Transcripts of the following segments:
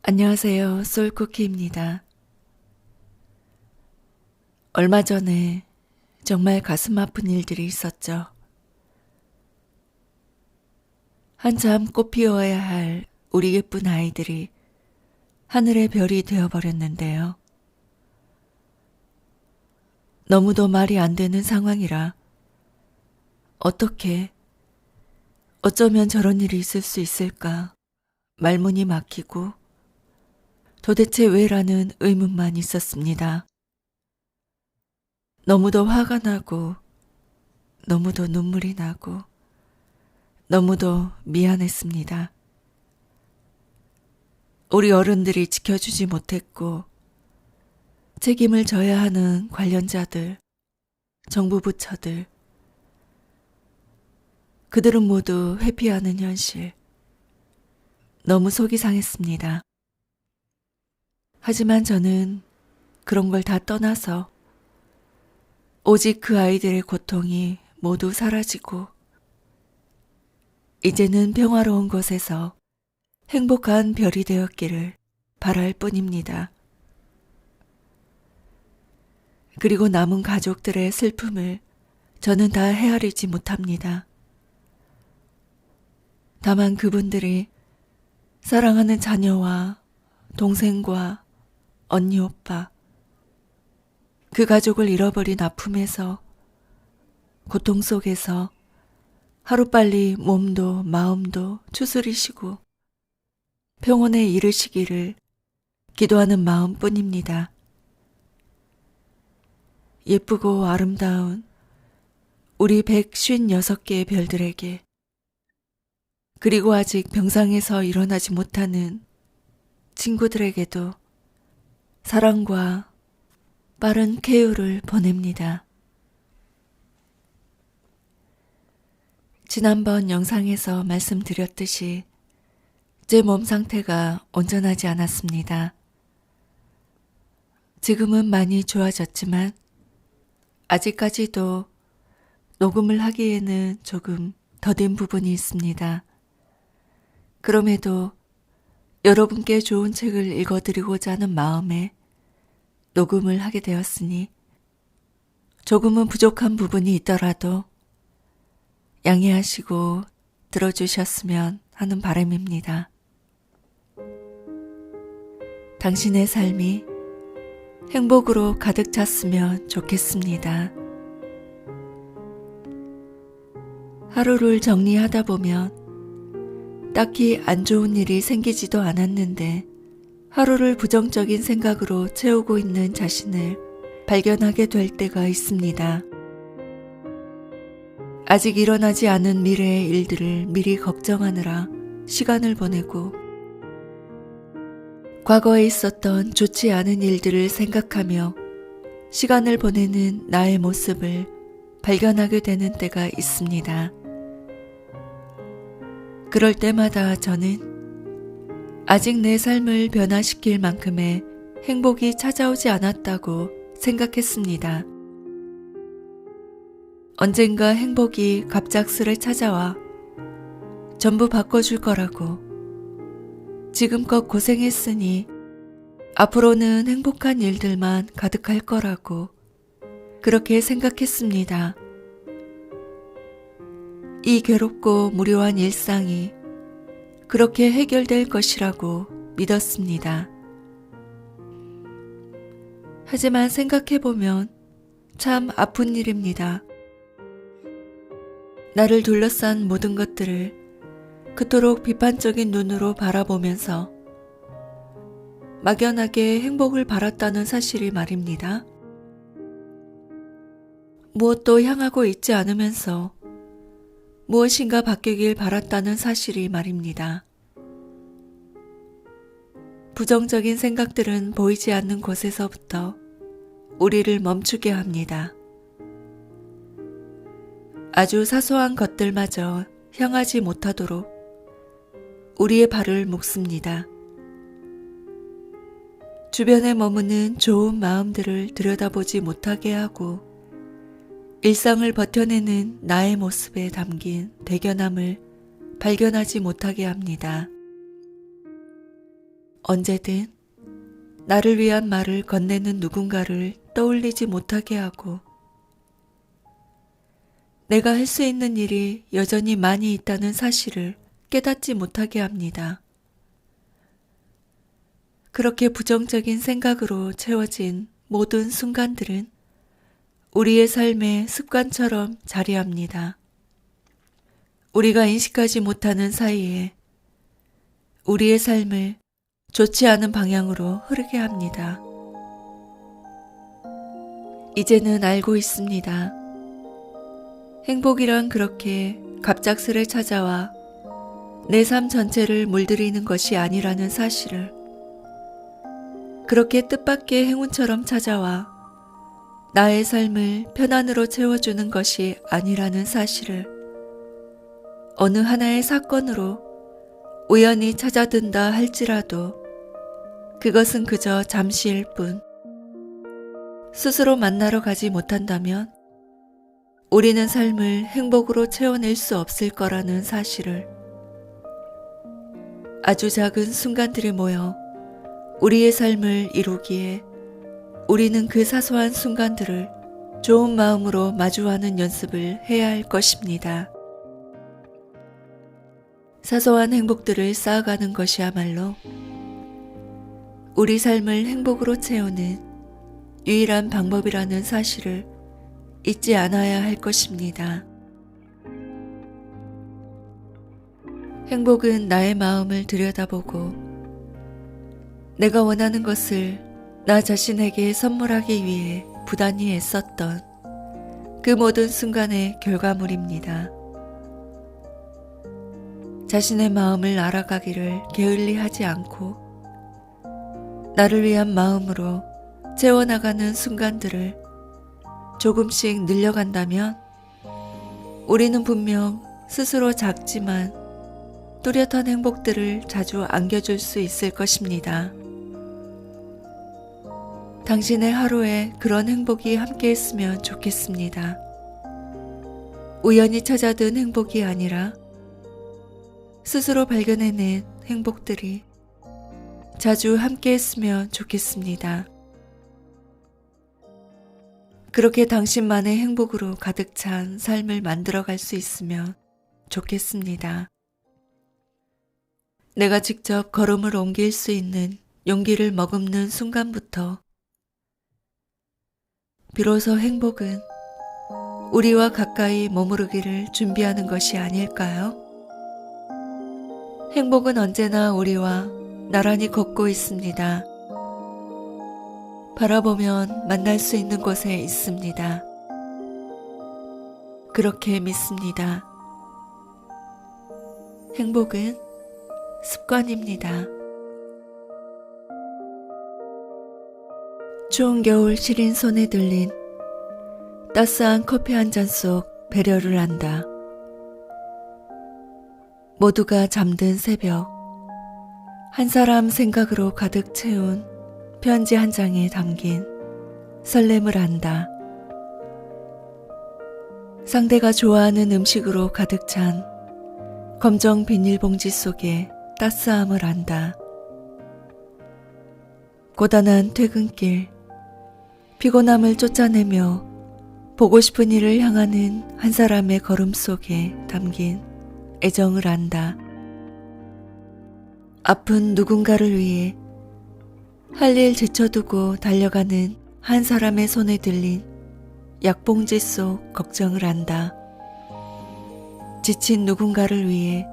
안녕하세요. 솔쿠키입니다. 얼마 전에 정말 가슴 아픈 일들이 있었죠. 한참 꽃 피워야 할 우리 예쁜 아이들이 하늘의 별이 되어버렸는데요. 너무도 말이 안 되는 상황이라 어쩌면 저런 일이 있을 수 있을까 말문이 막히고 도대체 왜라는 의문만 있었습니다. 너무도 화가 나고 너무도 눈물이 나고 너무도 미안했습니다. 우리 어른들이 지켜주지 못했고 책임을 져야 하는 관련자들, 정부 부처들, 그들은 모두 회피하는 현실. 너무 속이 상했습니다. 하지만 저는 그런 걸 다 떠나서 오직 그 아이들의 고통이 모두 사라지고 이제는 평화로운 곳에서 행복한 별이 되었기를 바랄 뿐입니다. 그리고 남은 가족들의 슬픔을 저는 다 헤아리지 못합니다. 다만 그분들이 사랑하는 자녀와 동생과 언니 오빠, 그 가족을 잃어버린 아픔에서, 고통 속에서 하루빨리 몸도 마음도 추스리시고 평온에 이르시기를 기도하는 마음뿐입니다. 예쁘고 아름다운 우리 156개의 별들에게, 그리고 아직 병상에서 일어나지 못하는 친구들에게도 사랑과 빠른 쾌유를 보냅니다. 지난번 영상에서 말씀드렸듯이 제 몸 상태가 온전하지 않았습니다. 지금은 많이 좋아졌지만 아직까지도 녹음을 하기에는 조금 더딘 부분이 있습니다. 그럼에도 여러분께 좋은 책을 읽어드리고자 하는 마음에 녹음을 하게 되었으니 조금은 부족한 부분이 있더라도 양해하시고 들어주셨으면 하는 바람입니다. 당신의 삶이 행복으로 가득 찼으면 좋겠습니다. 하루를 정리하다 보면 딱히 안 좋은 일이 생기지도 않았는데 하루를 부정적인 생각으로 채우고 있는 자신을 발견하게 될 때가 있습니다. 아직 일어나지 않은 미래의 일들을 미리 걱정하느라 시간을 보내고 과거에 있었던 좋지 않은 일들을 생각하며 시간을 보내는 나의 모습을 발견하게 되는 때가 있습니다. 그럴 때마다 저는 아직 내 삶을 변화시킬 만큼의 행복이 찾아오지 않았다고 생각했습니다. 언젠가 행복이 갑작스레 찾아와 전부 바꿔줄 거라고, 지금껏 고생했으니 앞으로는 행복한 일들만 가득할 거라고 그렇게 생각했습니다. 이 괴롭고 무료한 일상이 그렇게 해결될 것이라고 믿었습니다. 하지만 생각해보면 참 아픈 일입니다. 나를 둘러싼 모든 것들을 그토록 비판적인 눈으로 바라보면서 막연하게 행복을 바랐다는 사실이 말입니다. 무엇도 향하고 있지 않으면서 무엇인가 바뀌길 바랐다는 사실이 말입니다. 부정적인 생각들은 보이지 않는 곳에서부터 우리를 멈추게 합니다. 아주 사소한 것들마저 향하지 못하도록 우리의 발을 묶습니다. 주변에 머무는 좋은 마음들을 들여다보지 못하게 하고 일상을 버텨내는 나의 모습에 담긴 대견함을 발견하지 못하게 합니다. 언제든 나를 위한 말을 건네는 누군가를 떠올리지 못하게 하고 내가 할 수 있는 일이 여전히 많이 있다는 사실을 깨닫지 못하게 합니다. 그렇게 부정적인 생각으로 채워진 모든 순간들은 우리의 삶의 습관처럼 자리합니다. 우리가 인식하지 못하는 사이에 우리의 삶을 좋지 않은 방향으로 흐르게 합니다. 이제는 알고 있습니다. 행복이란 그렇게 갑작스레 찾아와 내 삶 전체를 물들이는 것이 아니라는 사실을, 그렇게 뜻밖의 행운처럼 찾아와 나의 삶을 편안으로 채워주는 것이 아니라는 사실을 어느 하나의 사건으로 우연히 찾아든다 할지라도 그것은 그저 잠시일 뿐, 스스로 만나러 가지 못한다면 우리는 삶을 행복으로 채워낼 수 없을 거라는 사실을, 아주 작은 순간들이 모여 우리의 삶을 이루기에 우리는 그 사소한 순간들을 좋은 마음으로 마주하는 연습을 해야 할 것입니다. 사소한 행복들을 쌓아가는 것이야말로 우리 삶을 행복으로 채우는 유일한 방법이라는 사실을 잊지 않아야 할 것입니다. 행복은 나의 마음을 들여다보고 내가 원하는 것을 나 자신에게 선물하기 위해 부단히 애썼던 그 모든 순간의 결과물입니다. 자신의 마음을 알아가기를 게을리하지 않고 나를 위한 마음으로 채워나가는 순간들을 조금씩 늘려간다면 우리는 분명 스스로 작지만 뚜렷한 행복들을 자주 안겨줄 수 있을 것입니다. 당신의 하루에 그런 행복이 함께했으면 좋겠습니다. 우연히 찾아든 행복이 아니라 스스로 발견해낸 행복들이 자주 함께했으면 좋겠습니다. 그렇게 당신만의 행복으로 가득 찬 삶을 만들어갈 수 있으면 좋겠습니다. 내가 직접 걸음을 옮길 수 있는 용기를 머금는 순간부터 비로소 행복은 우리와 가까이 머무르기를 준비하는 것이 아닐까요? 행복은 언제나 우리와 나란히 걷고 있습니다. 바라보면 만날 수 있는 곳에 있습니다. 그렇게 믿습니다. 행복은 습관입니다. 추운 겨울 시린 손에 들린 따스한 커피 한 잔 속 배려를 한다. 모두가 잠든 새벽, 한 사람 생각으로 가득 채운 편지 한 장에 담긴 설렘을 안다. 상대가 좋아하는 음식으로 가득 찬 검정 비닐봉지 속에 따스함을 안다. 고단한 퇴근길, 피곤함을 쫓아내며 보고 싶은 이를 향하는 한 사람의 걸음 속에 담긴 애정을 안다. 아픈 누군가를 위해 할 일 제쳐두고 달려가는 한 사람의 손에 들린 약봉지 속 걱정을 안다. 지친 누군가를 위해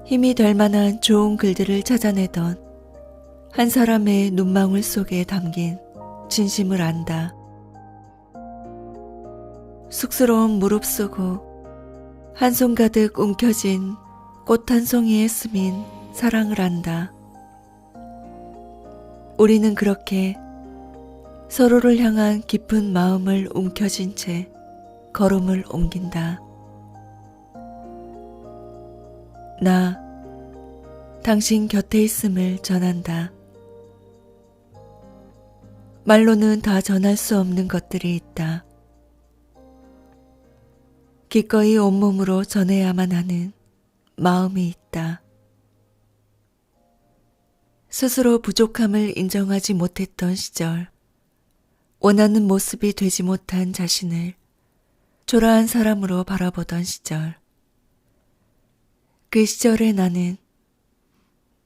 힘이 될 만한 좋은 글들을 찾아내던 한 사람의 눈망울 속에 담긴 진심을 안다. 쑥스러운 무릎 쓰고 한 손 가득 움켜진 꽃 한 송이에 스민 사랑을 안다. 우리는 그렇게 서로를 향한 깊은 마음을 움켜쥔 채 걸음을 옮긴다. 나, 당신 곁에 있음을 전한다. 말로는 다 전할 수 없는 것들이 있다. 기꺼이 온몸으로 전해야만 하는 마음이 있다. 스스로 부족함을 인정하지 못했던 시절, 원하는 모습이 되지 못한 자신을 초라한 사람으로 바라보던 시절, 그 시절에 나는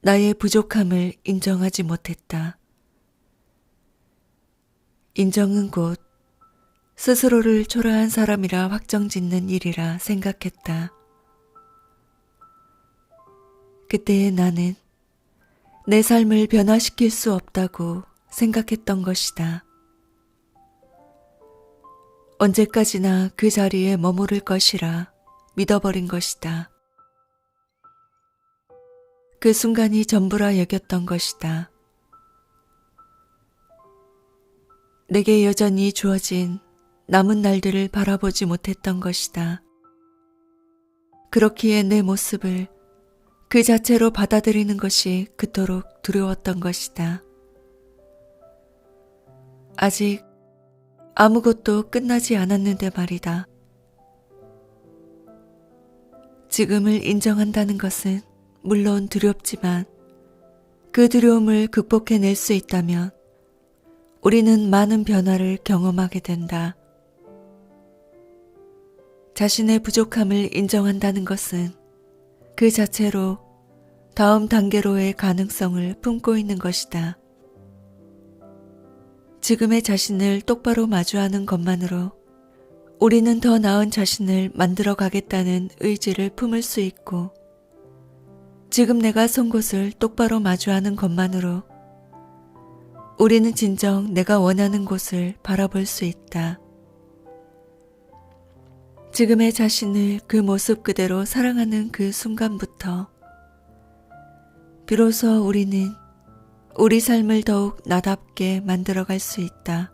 나의 부족함을 인정하지 못했다. 인정은 곧 스스로를 초라한 사람이라 확정짓는 일이라 생각했다. 그때의 나는 내 삶을 변화시킬 수 없다고 생각했던 것이다. 언제까지나 그 자리에 머무를 것이라 믿어버린 것이다. 그 순간이 전부라 여겼던 것이다. 내게 여전히 주어진 남은 날들을 바라보지 못했던 것이다. 그렇기에 내 모습을 그 자체로 받아들이는 것이 그토록 두려웠던 것이다. 아직 아무것도 끝나지 않았는데 말이다. 지금을 인정한다는 것은 물론 두렵지만 그 두려움을 극복해낼 수 있다면 우리는 많은 변화를 경험하게 된다. 자신의 부족함을 인정한다는 것은 그 자체로 다음 단계로의 가능성을 품고 있는 것이다. 지금의 자신을 똑바로 마주하는 것만으로 우리는 더 나은 자신을 만들어 가겠다는 의지를 품을 수 있고, 지금 내가 선 곳을 똑바로 마주하는 것만으로 우리는 진정 내가 원하는 곳을 바라볼 수 있다. 지금의 자신을 그 모습 그대로 사랑하는 그 순간부터 비로소 우리는 우리 삶을 더욱 나답게 만들어갈 수 있다.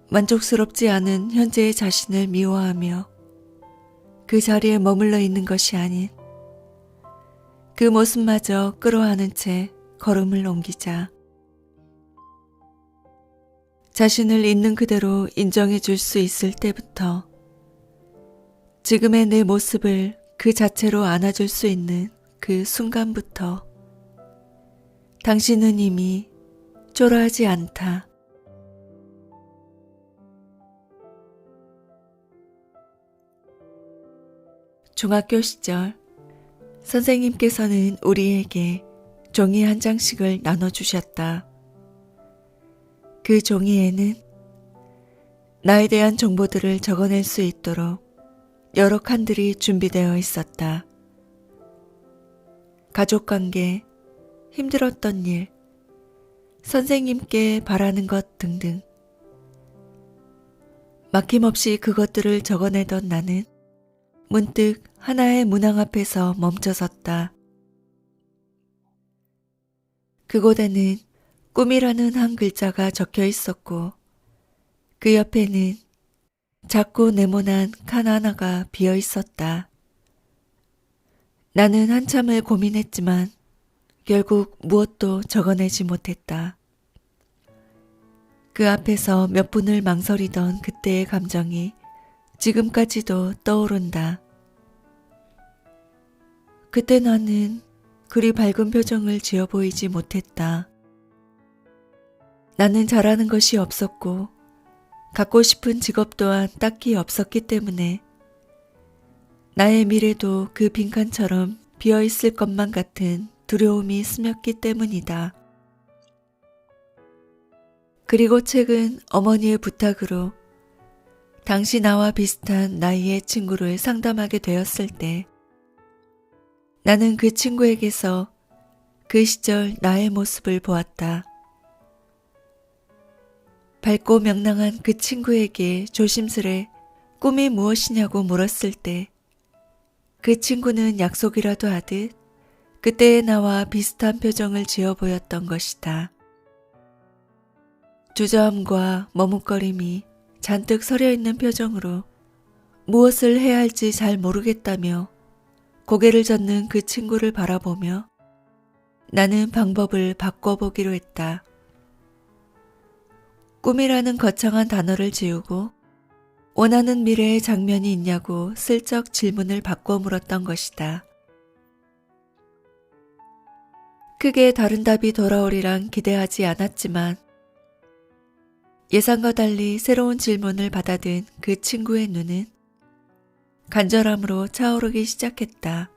만족스럽지 않은 현재의 자신을 미워하며 그 자리에 머물러 있는 것이 아닌 그 모습마저 끌어안은 채 걸음을 옮기자. 자신을 있는 그대로 인정해 줄 수 있을 때부터 지금의 내 모습을 그 자체로 안아줄 수 있는 그 순간부터 당신은 이미 초라하지 않다. 중학교 시절 선생님께서는 우리에게 종이 한 장씩을 나눠주셨다. 그 종이에는 나에 대한 정보들을 적어낼 수 있도록 여러 칸들이 준비되어 있었다. 가족관계, 힘들었던 일, 선생님께 바라는 것 등등. 막힘없이 그것들을 적어내던 나는 문득 하나의 문항 앞에서 멈춰섰다. 그곳에는 꿈이라는 한 글자가 적혀 있었고 그 옆에는 작고 네모난 칸 하나가 비어 있었다. 나는 한참을 고민했지만 결국 무엇도 적어내지 못했다. 그 앞에서 몇 분을 망설이던 그때의 감정이 지금까지도 떠오른다. 그때 나는 그리 밝은 표정을 지어 보이지 못했다. 나는 잘하는 것이 없었고 갖고 싶은 직업 또한 딱히 없었기 때문에 나의 미래도 그 빈칸처럼 비어있을 것만 같은 두려움이 스몄기 때문이다. 그리고 최근 어머니의 부탁으로 당시 나와 비슷한 나이의 친구를 상담하게 되었을 때 나는 그 친구에게서 그 시절 나의 모습을 보았다. 밝고 명랑한 그 친구에게 조심스레 꿈이 무엇이냐고 물었을 때 그 친구는 약속이라도 하듯 그때의 나와 비슷한 표정을 지어 보였던 것이다. 주저함과 머뭇거림이 잔뜩 서려 있는 표정으로 무엇을 해야 할지 잘 모르겠다며 고개를 젓는 그 친구를 바라보며 나는 방법을 바꿔보기로 했다. 꿈이라는 거창한 단어를 지우고 원하는 미래의 장면이 있냐고 슬쩍 질문을 바꿔 물었던 것이다. 크게 다른 답이 돌아오리란 기대하지 않았지만 예상과 달리 새로운 질문을 받아든 그 친구의 눈은 간절함으로 차오르기 시작했다.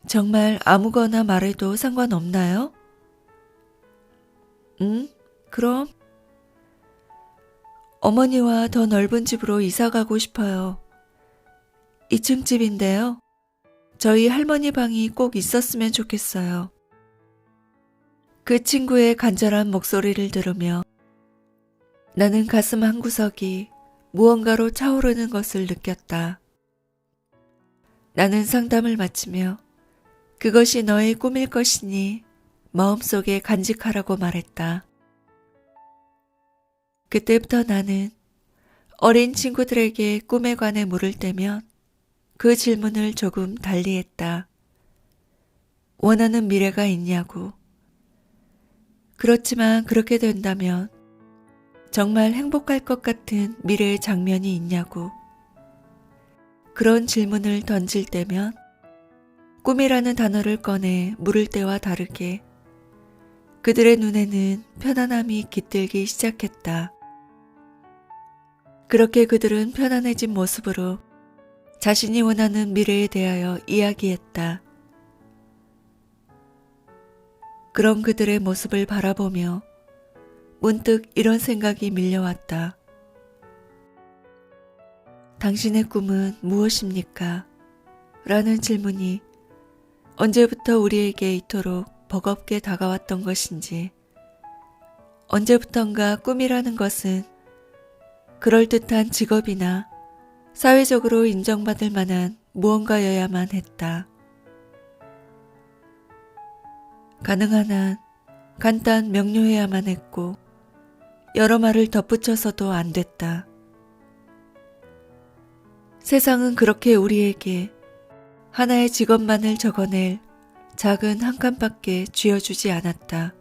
정말 아무거나 말해도 상관없나요? 그럼 어머니와 더 넓은 집으로 이사 가고 싶어요. 2층 집인데요. 저희 할머니 방이 꼭 있었으면 좋겠어요. 그 친구의 간절한 목소리를 들으며 나는 가슴 한구석이 무언가로 차오르는 것을 느꼈다. 나는 상담을 마치며 그것이 너의 꿈일 것이니 마음속에 간직하라고 말했다. 그때부터 나는 어린 친구들에게 꿈에 관해 물을 때면 그 질문을 조금 달리 했다. 원하는 미래가 있냐고. 그렇지만 그렇게 된다면 정말 행복할 것 같은 미래의 장면이 있냐고. 그런 질문을 던질 때면 꿈이라는 단어를 꺼내 물을 때와 다르게 그들의 눈에는 편안함이 깃들기 시작했다. 그렇게 그들은 편안해진 모습으로 자신이 원하는 미래에 대하여 이야기했다. 그런 그들의 모습을 바라보며 문득 이런 생각이 밀려왔다. 당신의 꿈은 무엇입니까? 라는 질문이 언제부터 우리에게 이토록 버겁게 다가왔던 것인지, 언제부턴가 꿈이라는 것은 그럴듯한 직업이나 사회적으로 인정받을 만한 무언가여야만 했다. 가능한 한 간단 명료해야만 했고 여러 말을 덧붙여서도 안 됐다. 세상은 그렇게 우리에게 하나의 직업만을 적어낼 작은 한 칸밖에 쥐어주지 않았다.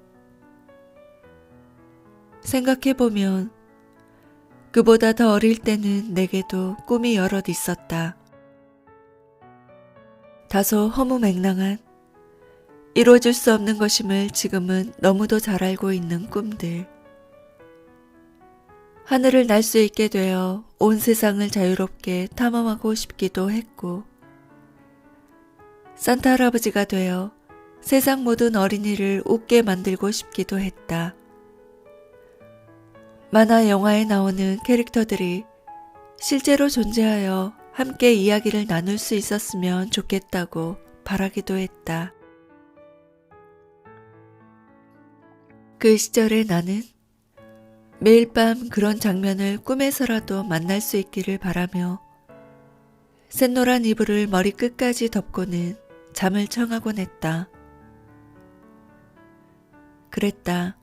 생각해보면 그보다 더 어릴 때는 내게도 꿈이 여럿 있었다. 다소 허무맹랑한, 이루어질 수 없는 것임을 지금은 너무도 잘 알고 있는 꿈들. 하늘을 날 수 있게 되어 온 세상을 자유롭게 탐험하고 싶기도 했고, 산타 할아버지가 되어 세상 모든 어린이를 웃게 만들고 싶기도 했다. 만화 영화에 나오는 캐릭터들이 실제로 존재하여 함께 이야기를 나눌 수 있었으면 좋겠다고 바라기도 했다. 그 시절의 나는 매일 밤 그런 장면을 꿈에서라도 만날 수 있기를 바라며 샛노란 이불을 머리 끝까지 덮고는 잠을 청하곤 했다. 그랬다.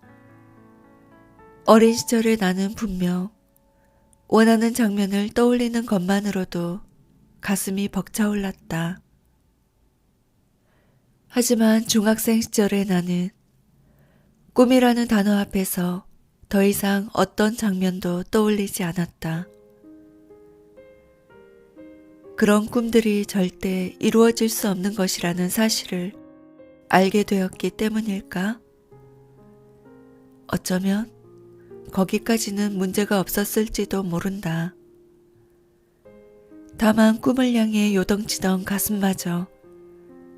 어린 시절의 나는 분명 원하는 장면을 떠올리는 것만으로도 가슴이 벅차올랐다. 하지만 중학생 시절의 나는 꿈이라는 단어 앞에서 더 이상 어떤 장면도 떠올리지 않았다. 그런 꿈들이 절대 이루어질 수 없는 것이라는 사실을 알게 되었기 때문일까? 어쩌면 거기까지는 문제가 없었을지도 모른다. 다만 꿈을 향해 요동치던 가슴마저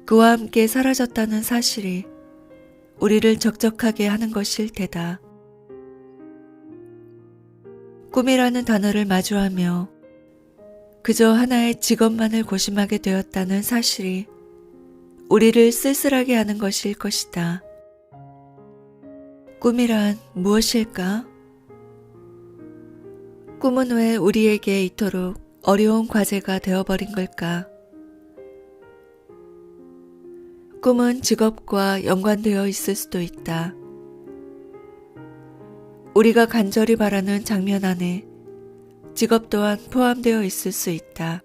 그와 함께 사라졌다는 사실이 우리를 적적하게 하는 것일 테다. 꿈이라는 단어를 마주하며 그저 하나의 직업만을 고심하게 되었다는 사실이 우리를 쓸쓸하게 하는 것일 것이다. 꿈이란 무엇일까? 꿈은 왜 우리에게 이토록 어려운 과제가 되어버린 걸까? 꿈은 직업과 연관되어 있을 수도 있다. 우리가 간절히 바라는 장면 안에 직업 또한 포함되어 있을 수 있다.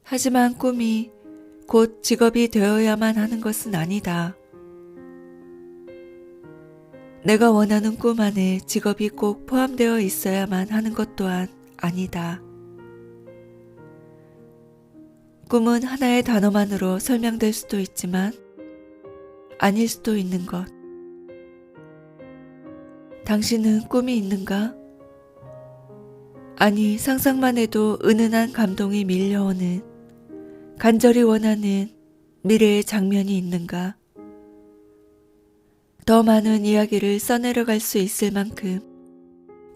하지만 꿈이 곧 직업이 되어야만 하는 것은 아니다. 내가 원하는 꿈 안에 직업이 꼭 포함되어 있어야만 하는 것 또한 아니다. 꿈은 하나의 단어만으로 설명될 수도 있지만 아닐 수도 있는 것. 당신은 꿈이 있는가? 아니, 상상만 해도 은은한 감동이 밀려오는, 간절히 원하는 미래의 장면이 있는가? 더 많은 이야기를 써내려갈 수 있을 만큼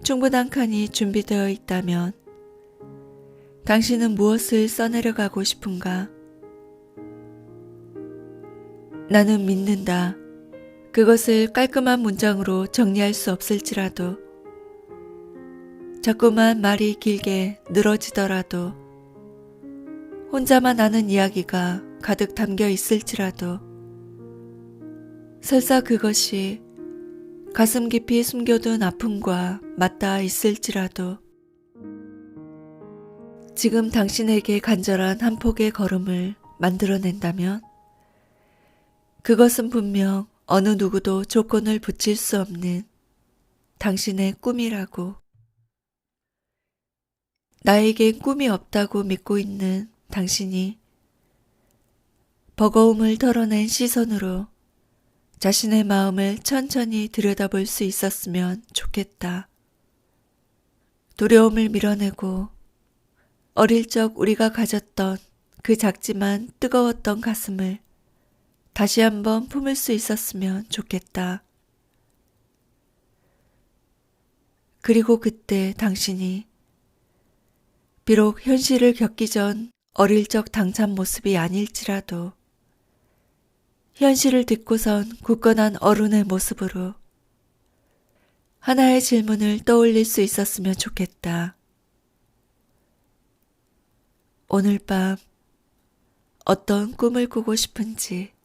충분한 칸이 준비되어 있다면 당신은 무엇을 써내려가고 싶은가? 나는 믿는다. 그것을 깔끔한 문장으로 정리할 수 없을지라도, 자꾸만 말이 길게 늘어지더라도, 혼자만 아는 이야기가 가득 담겨 있을지라도, 설사 그것이 가슴 깊이 숨겨둔 아픔과 맞닿아 있을지라도, 지금 당신에게 간절한 한 폭의 걸음을 만들어낸다면 그것은 분명 어느 누구도 조건을 붙일 수 없는 당신의 꿈이라고. 나에게 꿈이 없다고 믿고 있는 당신이 버거움을 털어낸 시선으로 자신의 마음을 천천히 들여다볼 수 있었으면 좋겠다. 두려움을 밀어내고 어릴 적 우리가 가졌던 그 작지만 뜨거웠던 가슴을 다시 한번 품을 수 있었으면 좋겠다. 그리고 그때 당신이 비록 현실을 겪기 전 어릴 적 당찬 모습이 아닐지라도 현실을 딛고선 굳건한 어른의 모습으로 하나의 질문을 떠올릴 수 있었으면 좋겠다. 오늘 밤 어떤 꿈을 꾸고 싶은지.